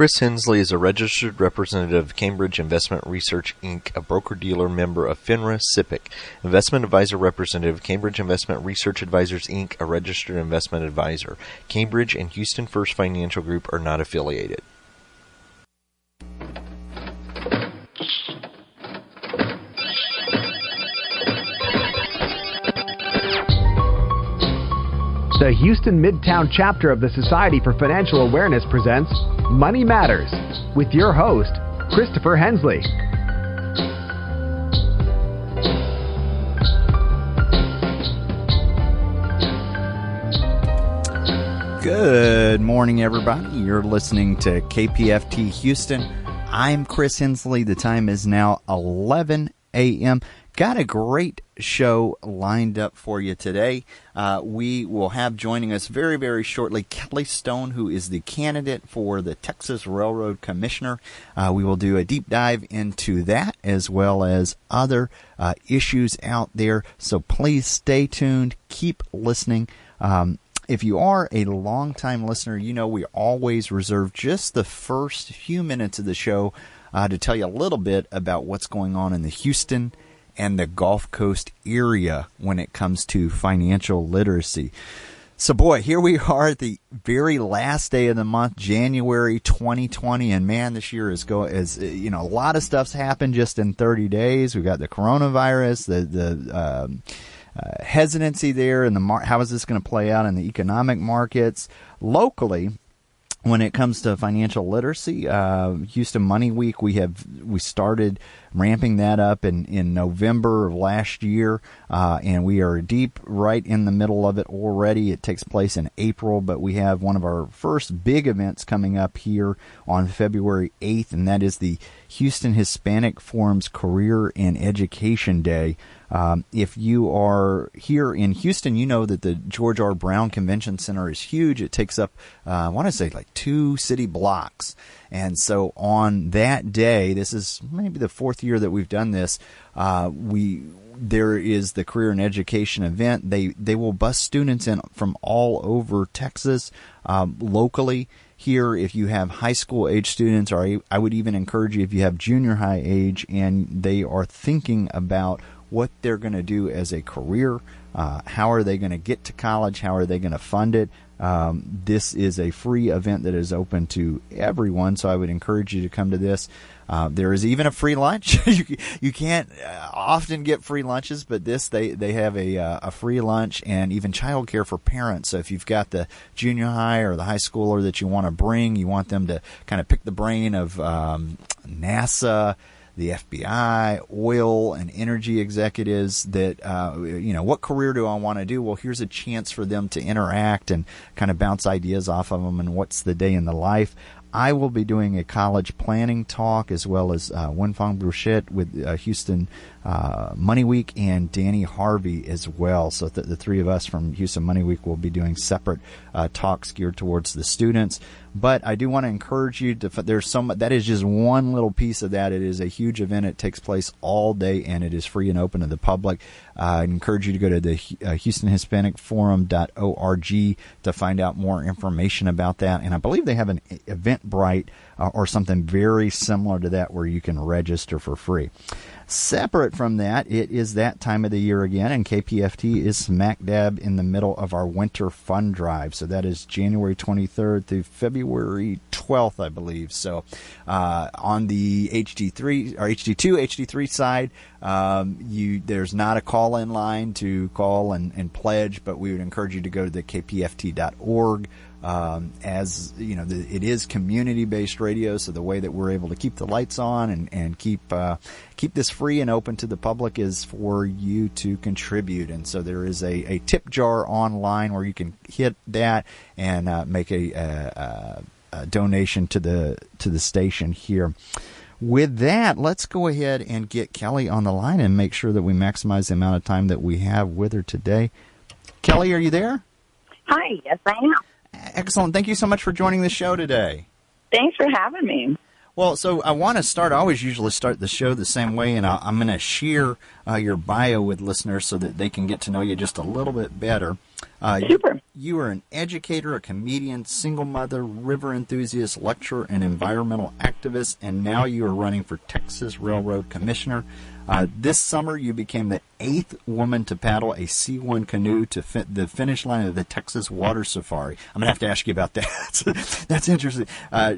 Chris Hensley is a registered representative of Cambridge Investment Research, Inc., a broker-dealer member of FINRA SIPC, investment advisor representative of Cambridge Investment Research Advisors, Inc., a registered investment advisor. Cambridge and Houston First Financial Group are not affiliated. The Houston Midtown chapter of the Society for Financial Awareness presents Money Matters with your host, Christopher Hensley. Good morning, everybody. You're listening to KPFT Houston. I'm Chris Hensley. The time is now 11 a.m. Got a great show lined up for you today. We will have joining us very, very shortly Kelly Stone, who is the candidate for the Texas Railroad Commissioner. We will do a deep dive into that as well as other issues out there. So please stay tuned. Keep listening. If you are a longtime listener, you know we always reserve just the first few minutes of the show to tell you a little bit about what's going on in the Houston and the Gulf Coast area when it comes to financial literacy. So, boy, here we are at the very last day of the month, January 2020, and man, this year is a lot of stuff's happened just in 30 days. We've got the coronavirus, the hesitancy there, and how is this going to play out in the economic markets locally. When it comes to financial literacy, Houston Money Week, we started ramping that up in November of last year, and we are deep right in the middle of it already. It takes place in April, but we have one of our first big events coming up here on February 8th, and that is the Houston Hispanic Forum's Career and Education Day. If you are here in Houston, you know that the George R. Brown Convention Center is huge. It takes up, I want to say, like 2 city blocks. And so on that day, this is maybe the 4th year that we've done this, there is the Career and Education event. They will bus students in from all over Texas, locally. Here, if you have high school age students, or I would even encourage you if you have junior high age and they are thinking about what they're going to do as a career, how are they going to get to college, how are they going to fund it. This is a free event that is open to everyone, so I would encourage you to come to this. There is even a free lunch. You can't often get free lunches, but they have a free lunch and even childcare for parents. So if you've got the junior high or the high schooler that you want to bring, you want them to kind of pick the brain of NASA, the FBI, oil and energy executives that, what career do I want to do? Well, here's a chance for them to interact and kind of bounce ideas off of them and what's the day in the life. I will be doing a college planning talk as well as Wenfang Bruchette with Houston Money Week and Danny Harvey as well. So the three of us from Houston Money Week will be doing separate talks geared towards the students. But I do want to encourage you that is just one little piece of that. It is a huge event. It takes place all day and it is free and open to the public. I encourage you to go to the HoustonHispanicForum.org to find out more information about that. And I believe they have an Eventbrite or something very similar to that where you can register for free. Separate from that, it is that time of the year again, and KPFT is smack dab in the middle of our winter fund drive. So that is January 23rd through February 12th, I believe. So on the HD2, HD3 side, there's not a call-in line to call and pledge, but we would encourage you to go to the kpft.org. As you know, it is community-based radio, so the way that we're able to keep the lights on and keep this free and open to the public is for you to contribute. And so there is a tip jar online where you can hit that and make a donation to the station here. With that, let's go ahead and get Kelly on the line and make sure that we maximize the amount of time that we have with her today. Kelly, are you there? Hi, yes, I am. Excellent. Thank you so much for joining the show today. Thanks for having me. Well, so I want to start, I always usually start the show the same way, and I'm going to share your bio with listeners so that they can get to know you just a little bit better. Super. You are an educator, a comedian, single mother, river enthusiast, lecturer, and environmental activist, and now you are running for Texas Railroad Commissioner. This summer, you became the 8th woman to paddle a C1 canoe to the finish line of the Texas Water Safari. I'm going to have to ask you about that. That's interesting.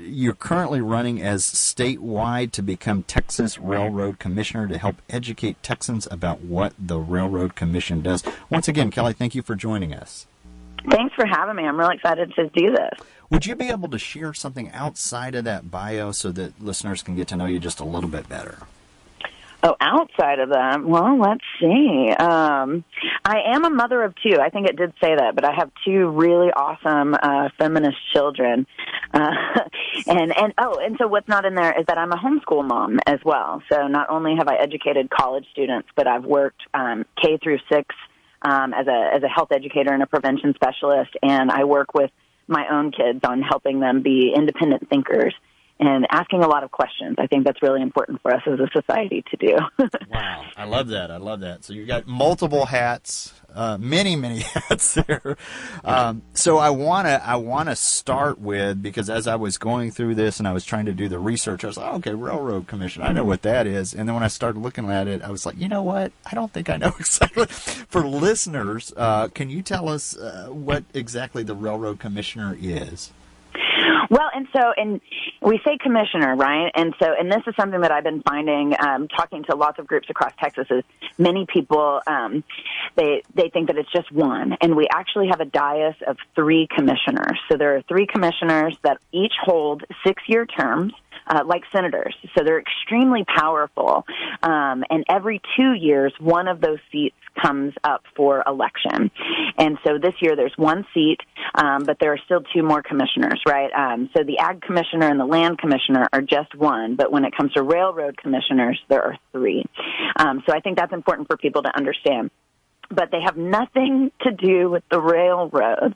You're currently running as statewide to become Texas Railroad Commissioner to help educate Texans about what the Railroad Commission does. Once again, Kelly, thank you for joining us. Thanks for having me. I'm really excited to do this. Would you be able to share something outside of that bio so that listeners can get to know you just a little bit better? Oh, outside of that, well, let's see. I am a mother of 2. I think it did say that, but I have 2 really awesome feminist children. And so what's not in there is that I'm a homeschool mom as well. So not only have I educated college students, but I've worked K through 6 as a health educator and a prevention specialist, and I work with my own kids on helping them be independent thinkers and asking a lot of questions. I think that's really important for us as a society to do. Wow. I love that. I love that. So you've got multiple hats, many hats there. So I want to start with, because as I was going through this and I was trying to do the research, I was like, okay, Railroad Commission, I know what that is. And then when I started looking at it, I was like, you know what? I don't think I know exactly. For listeners, can you tell us what exactly the Railroad Commissioner is? Well, and we say commissioner, right? And this is something that I've been finding, talking to lots of groups across Texas, is many people, they think that it's just one. And we actually have a dais of 3 commissioners. So there are 3 commissioners that each hold 6-year terms. Like senators. So they're extremely powerful. And every 2 years, one of those seats comes up for election. And so this year there's 1 seat, but there are still 2 more commissioners, right? So the Ag Commissioner and the Land Commissioner are just 1, but when it comes to Railroad Commissioners, there are 3. So I think that's important for people to understand. But they have nothing to do with the railroads.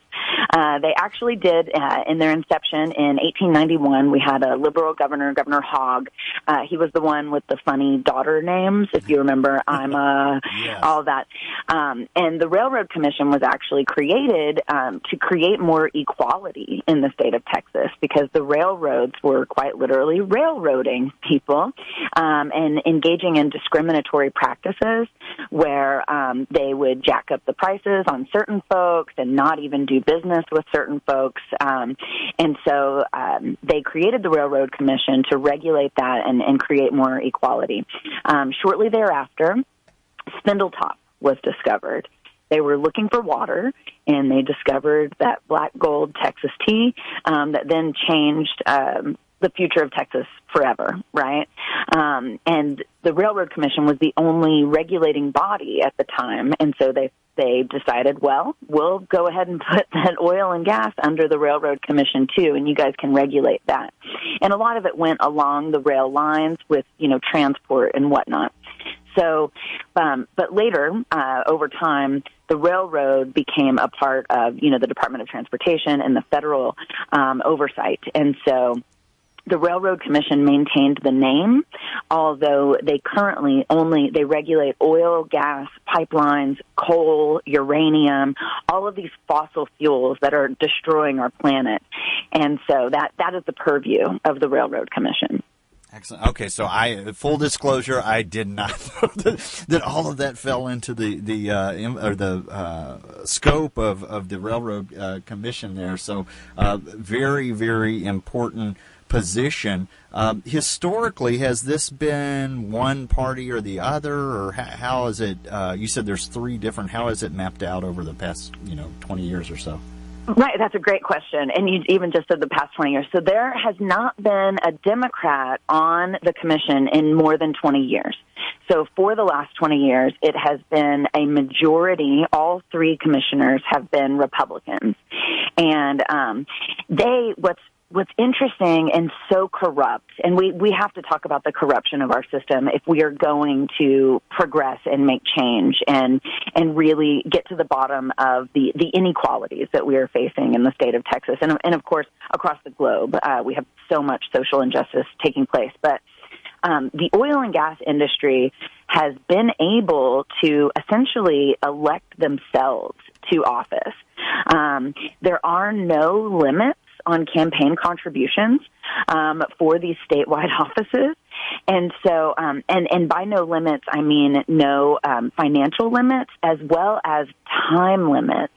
They actually did, in their inception in 1891, we had a liberal governor, Governor Hogg. He was the one with the funny daughter names, if you remember, yes. All that. And the Railroad Commission was actually created to create more equality in the state of Texas, because the railroads were quite literally railroading people and engaging in discriminatory practices where they would jack up the prices on certain folks and not even do business with certain folks. And so they created the Railroad Commission to regulate that and create more equality. Shortly thereafter, Spindletop was discovered. They were looking for water, and they discovered that black gold Texas tea that then changed the future of Texas forever, right? And the Railroad Commission was the only regulating body at the time, and so they decided, well, we'll go ahead and put that oil and gas under the Railroad Commission too, and you guys can regulate that. And a lot of it went along the rail lines with, transport and whatnot. So, but later, over time, the railroad became a part of, the Department of Transportation and the federal oversight. And so the Railroad Commission maintained the name, although they currently they regulate oil, gas, pipelines, coal, uranium, all of these fossil fuels that are destroying our planet. And so that is the purview of the Railroad Commission. Excellent. Okay, so full disclosure, I did not know that all of that fell into the scope of the Railroad Commission there. So very, very important position. Historically, has this been one party or the other, or how is it? You said there's 3 different. How is it mapped out over the past 20 years or so? Right, that's a great question. And you even just said the past 20 years. So there has not been a Democrat on the commission in more than 20 years. So for the last 20 years, it has been a majority. All 3 commissioners have been Republicans. And what's interesting and so corrupt, and we have to talk about the corruption of our system if we are going to progress and make change and really get to the bottom of the inequalities that we are facing in the state of Texas. And of course, across the globe, we have so much social injustice taking place. But the oil and gas industry has been able to essentially elect themselves to office. There are no limits on campaign contributions for these statewide offices. And so, and by no limits, I mean no financial limits as well as time limits.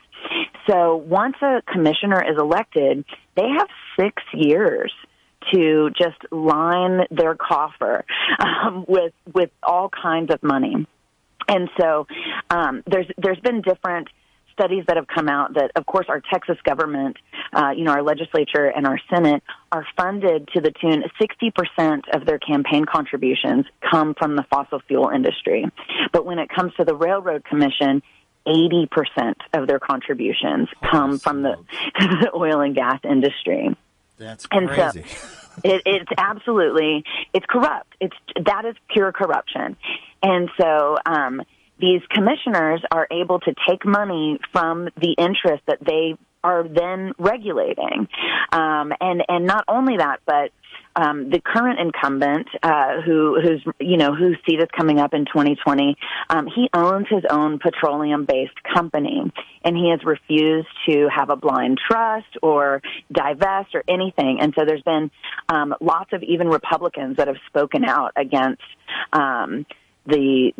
So once a commissioner is elected, they have 6 years to just line their coffer with all kinds of money. And so there's been different studies that have come out that, of course, our Texas government, our legislature and our Senate are funded to the tune 60% of their campaign contributions come from the fossil fuel industry. But when it comes to the Railroad Commission, 80% of their contributions come from the oil and gas industry. That's crazy. And so it's absolutely, it's corrupt. That is pure corruption. And so, these commissioners are able to take money from the interest that they are then regulating. And not only that, but the current incumbent, whose seat is coming up in 2020, he owns his own petroleum-based company, and he has refused to have a blind trust or divest or anything. And so there's been lots of even Republicans that have spoken out against the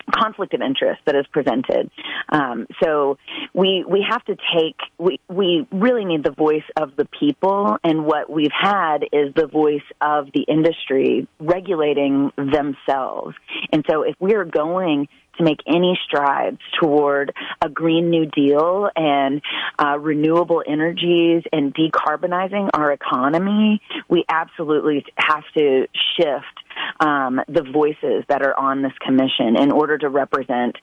conflict of interest that is presented. So we have to we really need the voice of the people, and what we've had is the voice of the industry regulating themselves. And so if we're going to make any strides toward a Green New Deal and renewable energies and decarbonizing our economy, we absolutely have to shift the voices that are on this commission in order to represent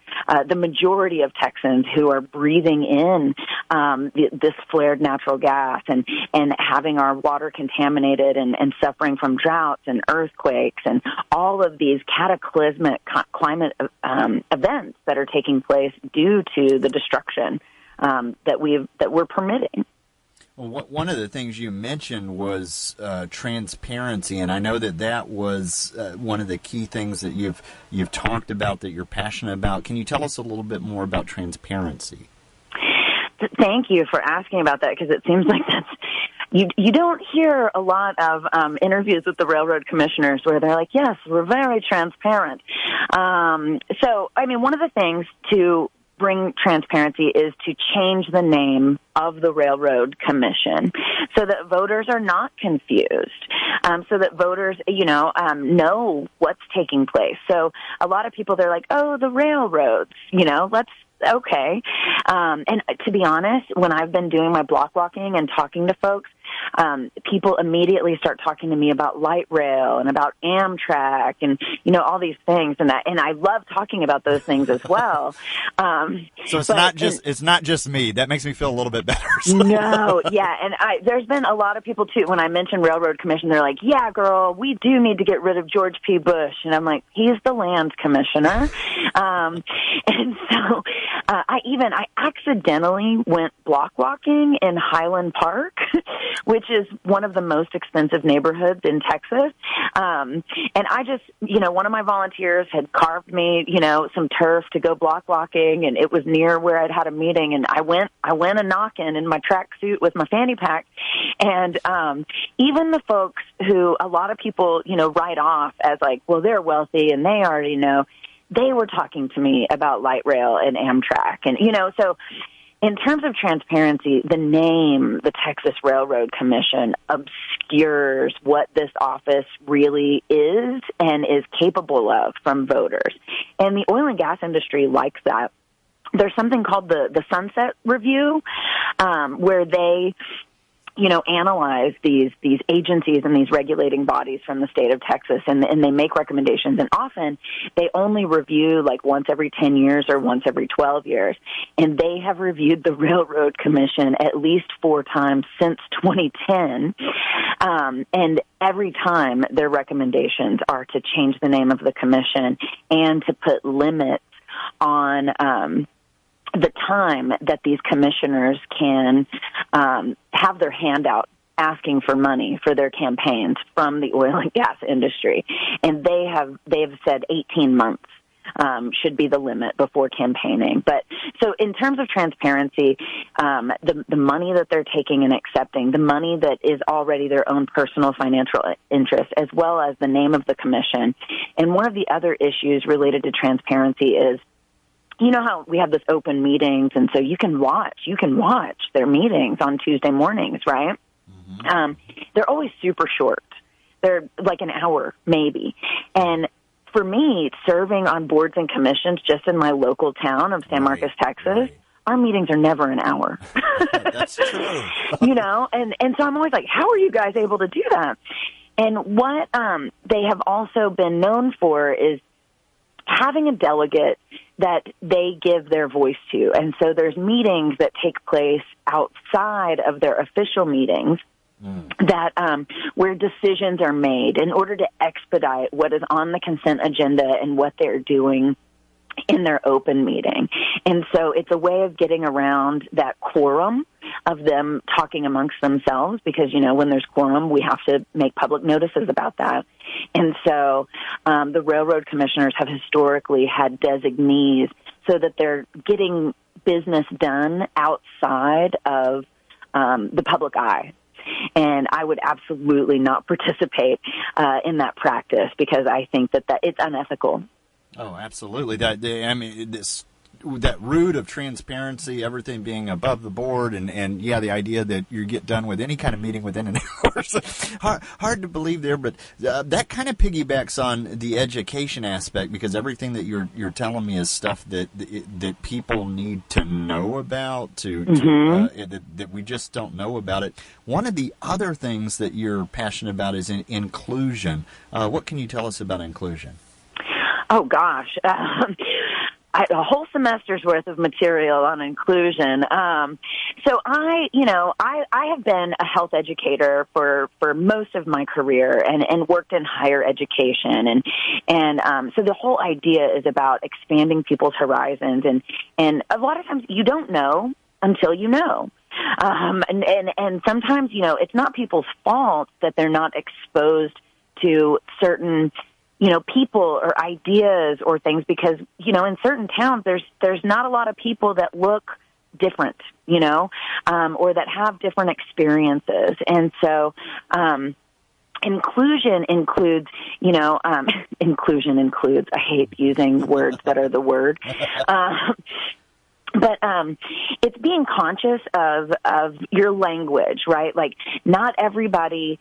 the majority of Texans who are breathing in this flared natural gas and having our water contaminated and suffering from droughts and earthquakes and all of these cataclysmic climate events that are taking place due to the destruction that we're permitting. Well, one of the things you mentioned was transparency, and I know that was one of the key things that you've talked about, that you're passionate about. Can you tell us a little bit more about transparency? Thank you for asking about that, because it seems like you don't hear a lot of interviews with the railroad commissioners where they're like, yes, we're very transparent. So, I mean, one of the things to bring transparency is to change the name of the Railroad Commission so that voters are not confused, so that voters, know what's taking place. So a lot of people, they're like, oh, the railroads, okay. And to be honest, when I've been doing my block walking and talking to folks, people immediately start talking to me about light rail and about Amtrak and, all these things and I love talking about those things as well. So it's not just me. That makes me feel a little bit better. So. No, yeah. And there's been a lot of people too, when I mention Railroad Commission, they're like, yeah, girl, we do need to get rid of George P. Bush. And I'm like, he's the land commissioner. And so, I accidentally went block walking in Highland Park, which is one of the most expensive neighborhoods in Texas. And I just, one of my volunteers had carved me, some turf to go block walking, and it was near where I'd had a meeting, and I went a knocking in my tracksuit with my fanny pack. And even the folks who a lot of people, write off as like, well, they're wealthy and they already know, they were talking to me about light rail and Amtrak. And, so in terms of transparency, the name, the Texas Railroad Commission, obscures what this office really is and is capable of from voters. And the oil and gas industry likes that. There's something called the Sunset Review, where they analyze these agencies and these regulating bodies from the state of Texas, and they make recommendations. And often they only review like once every 10 years or once every 12 years. And they have reviewed the Railroad Commission at least 4 times since 2010. And every time their recommendations are to change the name of the commission and to put limits on the time that these commissioners can have their hand out asking for money for their campaigns from the oil and gas industry, and they've said 18 months should be the limit before campaigning. But so in terms of transparency, the money that they're taking and accepting, the money that is already their own personal financial interest, as well as the name of the commission. And one of the other issues related to transparency is, you know how we have this open meetings, and so you can watch their meetings on Tuesday mornings, right? Mm-hmm. They're always super short. They're like an hour, maybe. And for me, serving on boards and commissions just in my local town of San Marcos, Texas, our meetings are never an hour. That's true. You know, and so I'm always like, how are you guys able to do that? And what they have also been known for is having a delegate that they give their voice to. And so there's meetings that take place outside of their official meetings that where decisions are made in order to expedite what is on the consent agenda and what they're doing in their open meeting. And so it's a way of getting around that quorum of them talking amongst themselves, because, you know, when there's quorum, we have to make public notices about that. And so the railroad commissioners have historically had designees so that they're getting business done outside of the public eye. And I would absolutely not participate in that practice, because I think that it's unethical. Oh, absolutely. That root of transparency, everything being above the board, and the idea that you get done with any kind of meeting within an hour. So hard to believe there, but that kind of piggybacks on the education aspect, because everything that you're telling me is stuff that people need to know about, that we just don't know about it. One of the other things that you're passionate about is inclusion. What can you tell us about inclusion? Oh, gosh. A whole semester's worth of material on inclusion. So I have been a health educator for most of my career and worked in higher education. And so the whole idea is about expanding people's horizons. And a lot of times you don't know until you know. And sometimes, you know, it's not people's fault that they're not exposed to certain, you know, people or ideas or things, because, you know, in certain towns, there's not a lot of people that look different, you know, or that have different experiences. And so, inclusion includes, you know, I hate using words that are the word. But it's being conscious of your language, right? Like, not everybody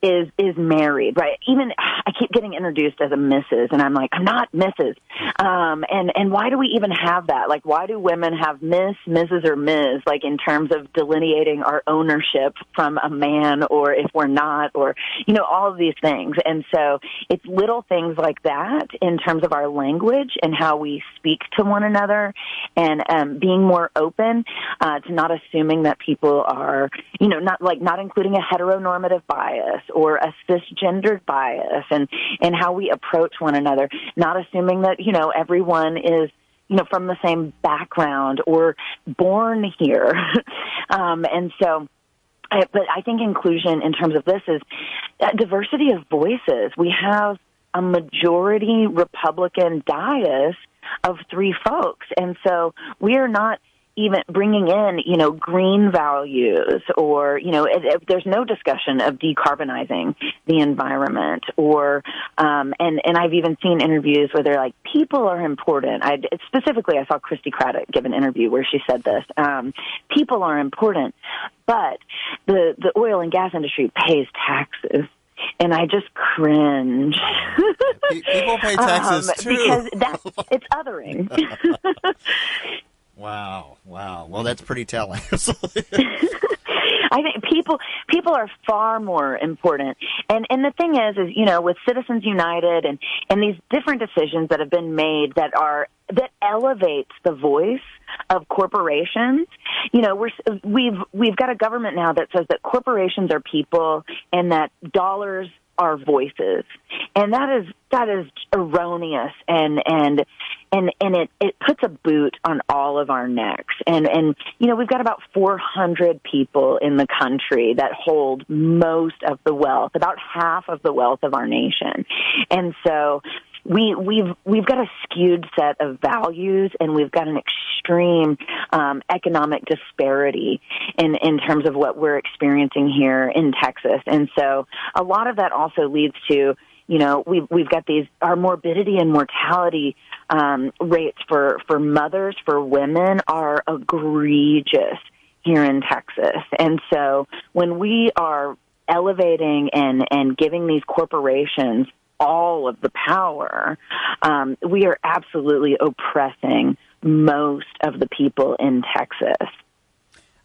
is married, right? Even I keep getting introduced as a Mrs., and I'm like, I'm not Mrs. And why do we even have that? Like, why do women have Miss, Mrs., or Ms., like, in terms of delineating our ownership from a man, or if we're not, or, you know, all of these things. And so it's little things like that in terms of our language and how we speak to one another, and being more open to not assuming that people are, you know, not including a heteronormative bias or a cisgendered bias, and how we approach one another, not assuming that, you know, everyone is, you know, from the same background or born here. And so, but I think inclusion in terms of this is diversity of voices. We have a majority Republican dais of 3 folks. And so we are not even bringing in, you know, green values, or, you know, there's no discussion of decarbonizing the environment, or, and I've even seen interviews where they're like, people are important. Specifically, I saw Christy Craddock give an interview where she said this, people are important, but the oil and gas industry pays taxes. And I just cringe. People pay taxes too, because it's othering. Wow. Well, that's pretty telling. I think people are far more important. And the thing is, you know, with Citizens United and these different decisions that have been made that elevates the voice of corporations, you know, we've got a government now that says that corporations are people and that dollars are voices. And that is erroneous, and and it puts a boot on all of our necks. And we've got about 400 people in the country that hold most of the wealth, about half of the wealth of our nation. And so we've got a skewed set of values, and we've got an extreme economic disparity in terms of what we're experiencing here in Texas. And so a lot of that also leads to, we've got our morbidity and mortality rates for mothers, for women, are egregious here in Texas. And so when we are elevating and giving these corporations all of the power, we are absolutely oppressing most of the people in Texas.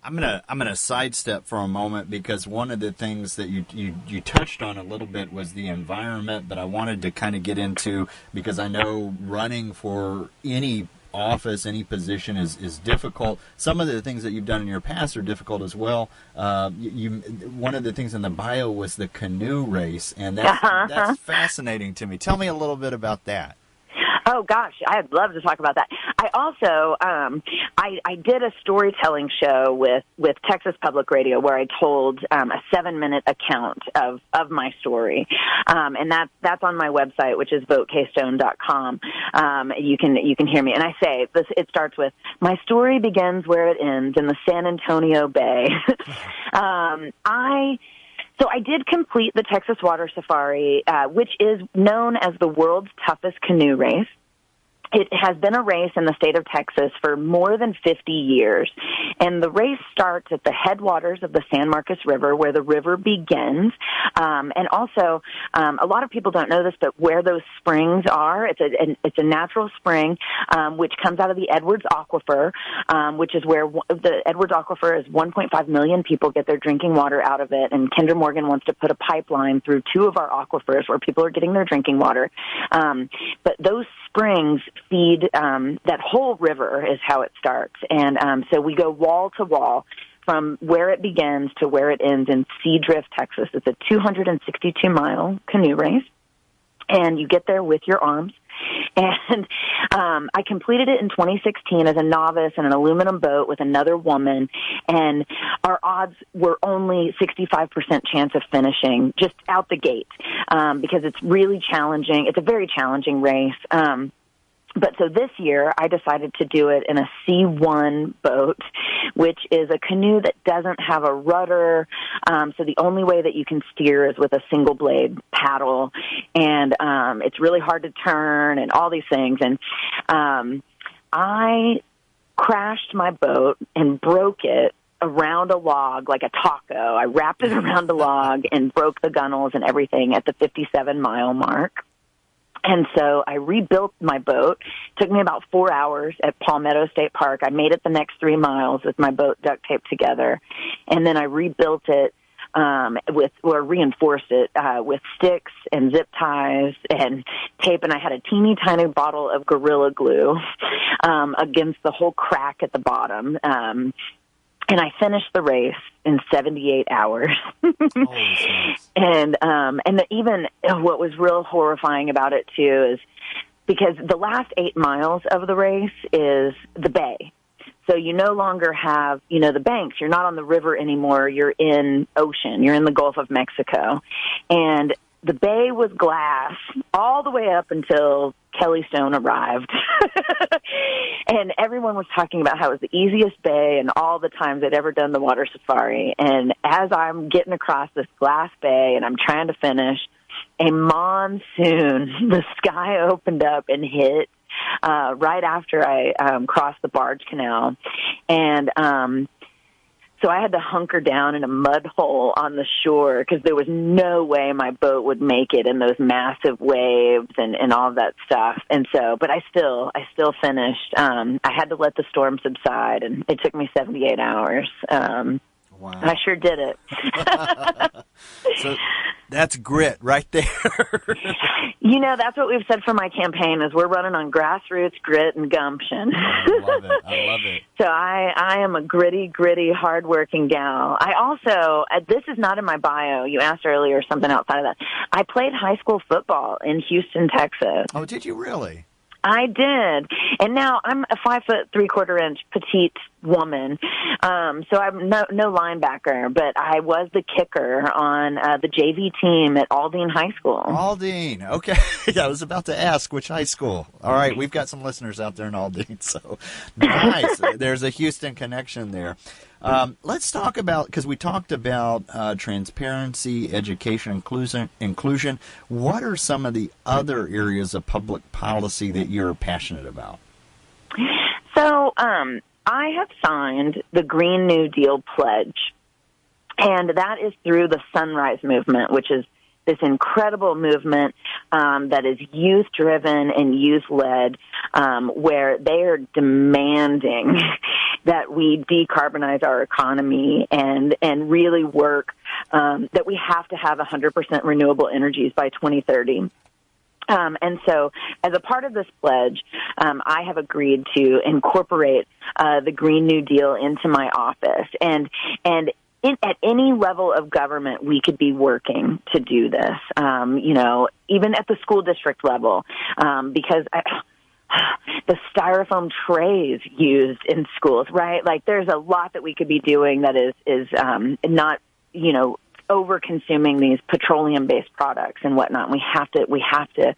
I'm gonna sidestep for a moment, because one of the things that you touched on a little bit was the environment that I wanted to kind of get into, because I know running for any office, any position is difficult. Some of the things that you've done in your past are difficult as well. One of the things in the bio was the Canoe Race, and that's fascinating to me. Tell me a little bit about that. Oh gosh, I'd love to talk about that. I also I did a storytelling show with Texas Public Radio where I told a 7-minute account of my story, and that's on my website, which is votekeystone.com. You can hear me, and I say this. It starts with, "My story begins where it ends, in the San Antonio Bay." So I did complete the Texas Water Safari, which is known as the world's toughest canoe race. It has been a race in the state of Texas for more than 50 years, and the race starts at the headwaters of the San Marcos River, where the river begins. And also, a lot of people don't know this, but where those springs are, it's a natural spring which comes out of the Edwards Aquifer, which is where the Edwards Aquifer is 1.5 million people get their drinking water out of it, and Kinder Morgan wants to put a pipeline through 2 of our aquifers where people are getting their drinking water. But those springs feed that whole river is how it starts. And so we go wall to wall from where it begins to where it ends in Seadrift, Texas. It's a 262-mile canoe race, and you get there with your arms. And I completed it in 2016 as a novice in an aluminum boat with another woman, and our odds were only 65% chance of finishing just out the gate, because it's really challenging. It's a very challenging race. But so this year, I decided to do it in a C1 boat, which is a canoe that doesn't have a rudder. So the only way that you can steer is with a single blade paddle. And it's really hard to turn and all these things. And I crashed my boat and broke it around a log like a taco. I wrapped it around a log and broke the gunnels and everything at the 57-mile mark. And so I rebuilt my boat. It took me about 4 hours at Palmetto State Park. I made it the next 3 miles with my boat duct taped together. And then I rebuilt it reinforced it with sticks and zip ties and tape. And I had a teeny tiny bottle of Gorilla Glue against the whole crack at the bottom. And I finished the race in 78 hours. And even what was real horrifying about it, too, is because the last 8 miles of the race is the bay. So you no longer have, the banks. You're not on the river anymore. You're in ocean. You're in the Gulf of Mexico. And the bay was glass all the way up until Kelly Stone arrived. And everyone was talking about how it was the easiest bay and all the times they'd ever done the water safari. And as I'm getting across this glass bay and I'm trying to finish, a monsoon, the sky opened up and hit right after I crossed the barge canal. And so I had to hunker down in a mud hole on the shore because there was no way my boat would make it in those massive waves and all of that stuff. And so, but I still finished. I had to let the storm subside, and it took me 78 hours. Wow. I sure did it. So that's grit right there. That's what we've said for my campaign is we're running on grassroots grit and gumption. I love it. So I am a gritty, hardworking gal. I also, this is not in my bio. You asked earlier something outside of that. I played high school football in Houston, Texas. Oh, did you really? I did. And now I'm a 5'3" petite woman. So I'm no linebacker, but I was the kicker on the JV team at Aldine High School. Aldine. Okay. I was about to ask which high school. All right. We've got some listeners out there in Aldine. So nice. There's a Houston connection there. Let's talk about, because we talked about transparency, education, inclusion. What are some of the other areas of public policy that you're passionate about? So I have signed the Green New Deal pledge, and that is through the Sunrise Movement, which is this incredible movement that is youth-driven and youth-led, where they are demanding that we decarbonize our economy and really work, that we have to have 100% renewable energies by 2030. And so as a part of this pledge, I have agreed to incorporate the Green New Deal into my office. And at any level of government, we could be working to do this, even at the school district level, because the styrofoam trays used in schools, right? Like, there's a lot that we could be doing that is not, over-consuming these petroleum-based products and whatnot. We have to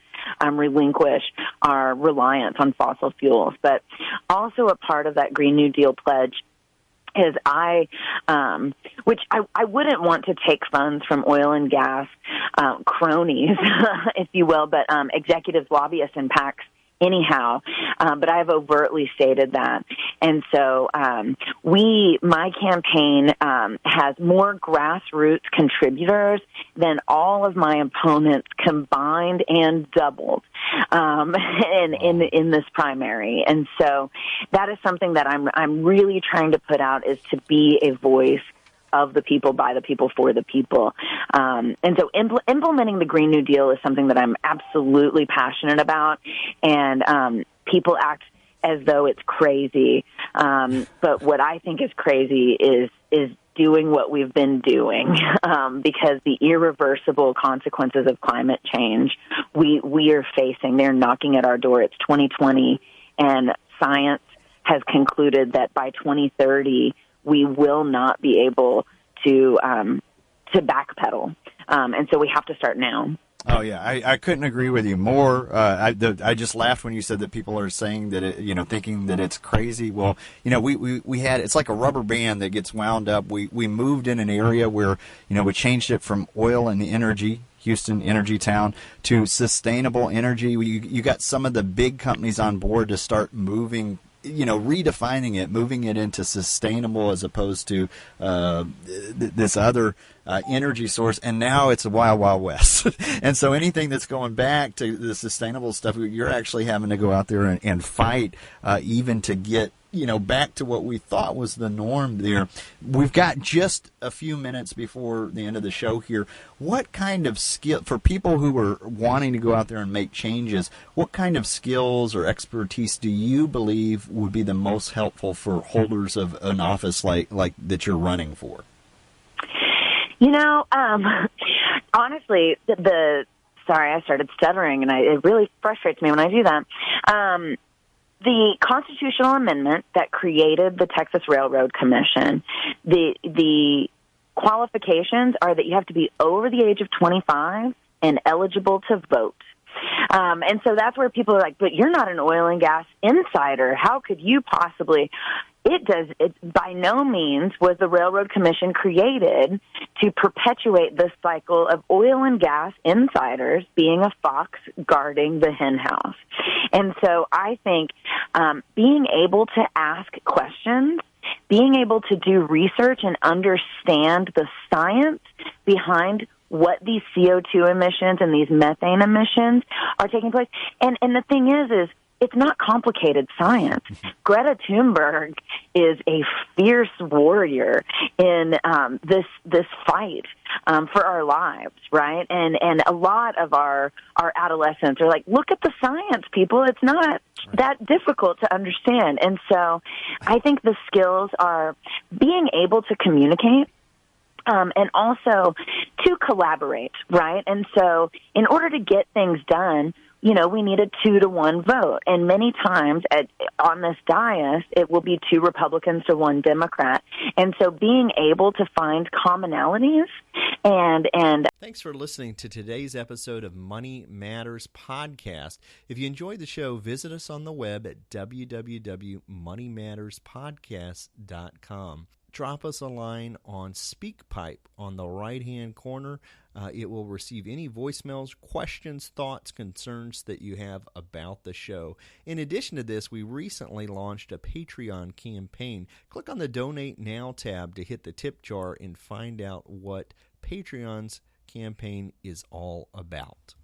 relinquish our reliance on fossil fuels. But also a part of that Green New Deal pledge is which I wouldn't want to take funds from oil and gas cronies, if you will, but executives, lobbyists, and PACs anyhow, but I've overtly stated that. And so my campaign has more grassroots contributors than all of my opponents combined and doubled in this primary. And so that is something that I'm really trying to put out, is to be a voice of the people, by the people, for the people. And so implementing the Green New Deal is something that I'm absolutely passionate about. And people act as though it's crazy. But what I think is crazy is doing what we've been doing, because the irreversible consequences of climate change we are facing, they're knocking at our door. It's 2020, and science has concluded that by 2030, we will not be able to backpedal, and so we have to start now. Oh yeah, I couldn't agree with you more. I just laughed when you said that people are saying that thinking that it's crazy. Well, we had, it's like a rubber band that gets wound up. We moved in an area where we changed it from oil and the energy, Houston energy town, to sustainable energy. You got some of the big companies on board to start moving, redefining it, moving it into sustainable as opposed to this other energy source, and now it's a wild, wild west. And so anything that's going back to the sustainable stuff, you're actually having to go out there and fight even to get back to what we thought was the norm there. We've got just a few minutes before the end of the show here. What kind of skill, for people who are wanting to go out there and make changes, what kind of skills or expertise do you believe would be the most helpful for holders of an office like that you're running for? Honestly, sorry, I started stuttering, and it really frustrates me when I do that. The constitutional amendment that created the Texas Railroad Commission, the qualifications are that you have to be over the age of 25 and eligible to vote. And so that's where people are like, but you're not an oil and gas insider. How could you possibly? It by no means was the Railroad Commission created to perpetuate this cycle of oil and gas insiders being a fox guarding the hen house. And so I think being able to ask questions, being able to do research and understand the science behind what these CO2 emissions and these methane emissions are taking place. And the thing is it's not complicated science. Greta Thunberg is a fierce warrior in this fight for our lives, right? And a lot of our adolescents are like, look at the science, people. It's not that difficult to understand. And so I think the skills are being able to communicate, and also to collaborate, right? And so in order to get things done, we need a 2-to-1 vote. And many times on this dais, it will be 2 Republicans to 1 Democrat. And so being able to find commonalities and Thanks for listening to today's episode of Money Matters Podcast. If you enjoyed the show, visit us on the web at www.moneymatterspodcast.com. Drop us a line on SpeakPipe on the right-hand corner. It will receive any voicemails, questions, thoughts, concerns that you have about the show. In addition to this, we recently launched a Patreon campaign. Click on the Donate Now tab to hit the tip jar and find out what Patreon's campaign is all about.